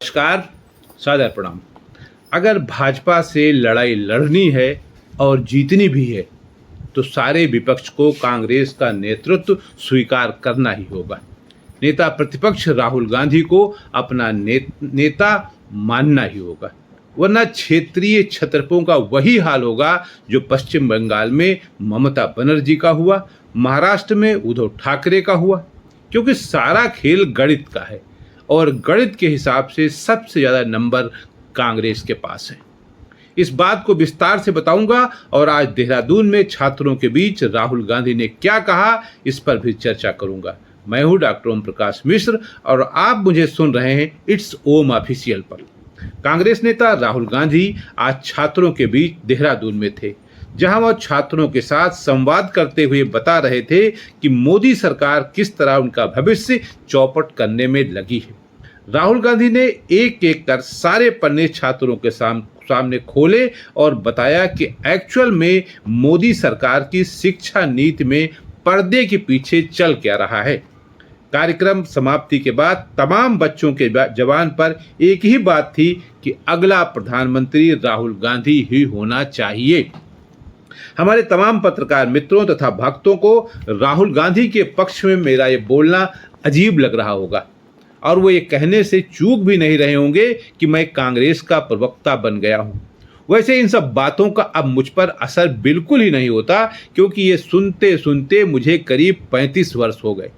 नमस्कार, सादर प्रणाम। अगर भाजपा से लड़ाई लड़नी है और जीतनी भी है तो सारे विपक्ष को कांग्रेस का नेतृत्व स्वीकार करना ही होगा। नेता प्रतिपक्ष राहुल गांधी को अपना नेता मानना ही होगा, वरना क्षेत्रीय छत्रपों का वही हाल होगा जो पश्चिम बंगाल में ममता बनर्जी का हुआ, महाराष्ट्र में उद्धव ठाकरे का हुआ। क्योंकि सारा खेल गणित का है और गणित के हिसाब से सबसे ज़्यादा नंबर कांग्रेस के पास है। इस बात को विस्तार से बताऊंगा और आज देहरादून में छात्रों के बीच राहुल गांधी ने क्या कहा, इस पर भी चर्चा करूंगा। मैं हूं डॉक्टर ओम प्रकाश मिश्र और आप मुझे सुन रहे हैं इट्स ओम ऑफिशियल पर। कांग्रेस नेता राहुल गांधी आज छात्रों के बीच देहरादून में थे, जहां वह छात्रों के साथ संवाद करते हुए बता रहे थे कि मोदी सरकार किस तरह उनका भविष्य चौपट करने में लगी है। राहुल गांधी ने एक एक कर सारे पन्ने छात्रों के सामने खोले और बताया कि एक्चुअल में मोदी सरकार की शिक्षा नीति में पर्दे के पीछे चल क्या रहा है। कार्यक्रम समाप्ति के बाद तमाम बच्चों के जबान पर एक ही बात थी कि अगला प्रधानमंत्री राहुल गांधी ही होना चाहिए। हमारे तमाम पत्रकार मित्रों तथा भक्तों को राहुल गांधी के पक्ष में मेरा ये बोलना अजीब लग रहा होगा और वो ये कहने से चूक भी नहीं रहे होंगे कि मैं कांग्रेस का प्रवक्ता बन गया हूँ। वैसे इन सब बातों का अब मुझ पर असर बिल्कुल ही नहीं होता, क्योंकि ये सुनते सुनते मुझे करीब 35 वर्ष हो गए।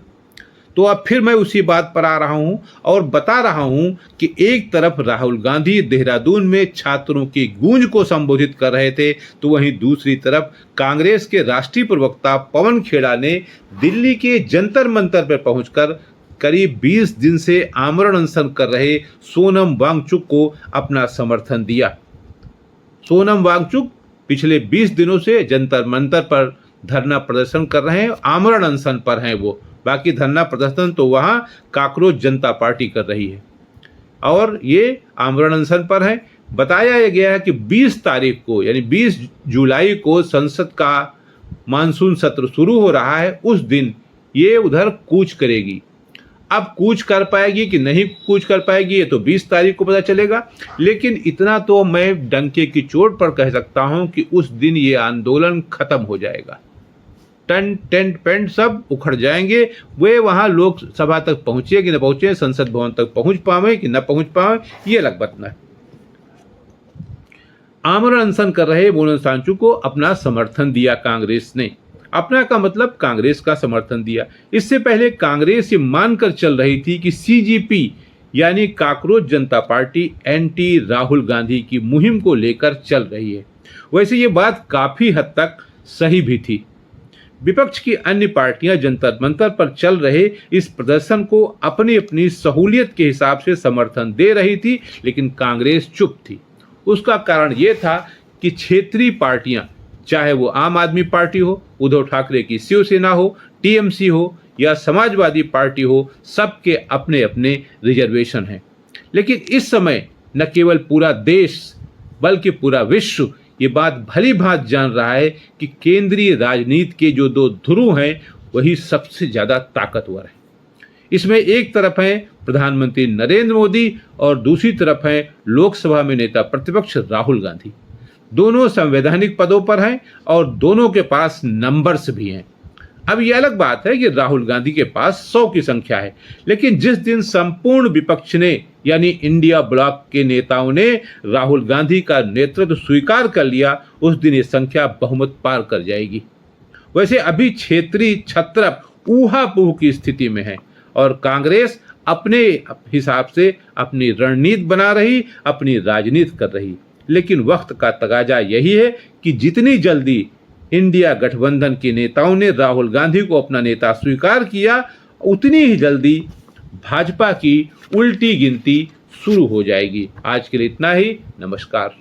तो अब फिर मैं उसी बात पर आ रहा हूं और बता रहा हूं कि एक तरफ राहुल गांधी देहरादून में छात्रों की गूंज को संबोधित कर रहे थे, तो वहीं दूसरी तरफ कांग्रेस के राष्ट्रीय प्रवक्ता पवन खेड़ा ने दिल्ली के जंतर मंतर पर पहुंचकर करीब 20 दिन से आमरण अनशन कर रहे सोनम वांगचुक को अपना समर्थन दिया। सोनम वांगचुक पिछले 20 दिनों से जंतर मंतर पर धरना प्रदर्शन कर रहे हैं, आमरण अनशन पर हैं वो। बाकी धरना प्रदर्शन तो वहाँ काकरोच जनता पार्टी कर रही है और ये आमरण अनशन पर है। बताया गया है कि 20 तारीख को यानी 20 जुलाई को संसद का मानसून सत्र शुरू हो रहा है। उस दिन ये उधर कूच करेगी। अब कूच कर पाएगी कि नहीं कूच कर पाएगी ये तो 20 तारीख को पता चलेगा, लेकिन इतना तो मैं डंके की चोट पर कह सकता हूँ कि उस दिन ये आंदोलन खत्म हो जाएगा। टेंट पेंट सब उखड़ जाएंगे। वे वहाँ लोकसभा तक पहुँचे कि न पहुँचे, संसद भवन तक पहुँच पावे कि न पहुँच पावे, ये अलग बात है। आमरण अनशन कर रहे मोनन सांचू को अपना समर्थन दिया कांग्रेस ने। अपना का मतलब कांग्रेस का समर्थन दिया। इससे पहले कांग्रेस ये मानकर चल रही थी कि सीजीपी यानी काकरोच जनता पार्टी एंटी राहुल गांधी की मुहिम को लेकर चल रही है। वैसे ये बात काफी हद तक सही भी थी। विपक्ष की अन्य पार्टियां जंतर मंतर पर चल रहे इस प्रदर्शन को अपनी अपनी सहूलियत के हिसाब से समर्थन दे रही थी, लेकिन कांग्रेस चुप थी। उसका कारण यह था कि क्षेत्रीय पार्टियां, चाहे वो आम आदमी पार्टी हो, उद्धव ठाकरे की शिवसेना हो, टीएमसी हो या समाजवादी पार्टी हो, सबके अपने अपने रिजर्वेशन हैं। लेकिन इस समय न केवल पूरा देश बल्कि पूरा विश्व ये बात भली भांत जान रहा है कि केंद्रीय राजनीति के जो दो ध्रुव हैं वही सबसे ज़्यादा ताकतवर है। इसमें एक तरफ हैं प्रधानमंत्री नरेंद्र मोदी और दूसरी तरफ हैं लोकसभा में नेता प्रतिपक्ष राहुल गांधी। दोनों संवैधानिक पदों पर हैं और दोनों के पास नंबर्स भी हैं। अब ये अलग बात है कि राहुल गांधी के पास 100 की संख्या है, लेकिन जिस दिन संपूर्ण विपक्ष ने यानी इंडिया ब्लॉक के नेताओं ने राहुल गांधी का नेतृत्व स्वीकार कर लिया, उस दिन ये संख्या बहुमत पार कर जाएगी। वैसे अभी क्षेत्रीय छत्रप ऊहापोह की स्थिति में है और कांग्रेस अपने हिसाब से अपनी रणनीति बना रही, अपनी राजनीति कर रही। लेकिन वक्त का तकाजा यही है कि जितनी जल्दी इंडिया गठबंधन के नेताओं ने राहुल गांधी को अपना नेता स्वीकार किया, उतनी ही जल्दी भाजपा की उल्टी गिनती शुरू हो जाएगी। आज के लिए इतना ही। नमस्कार।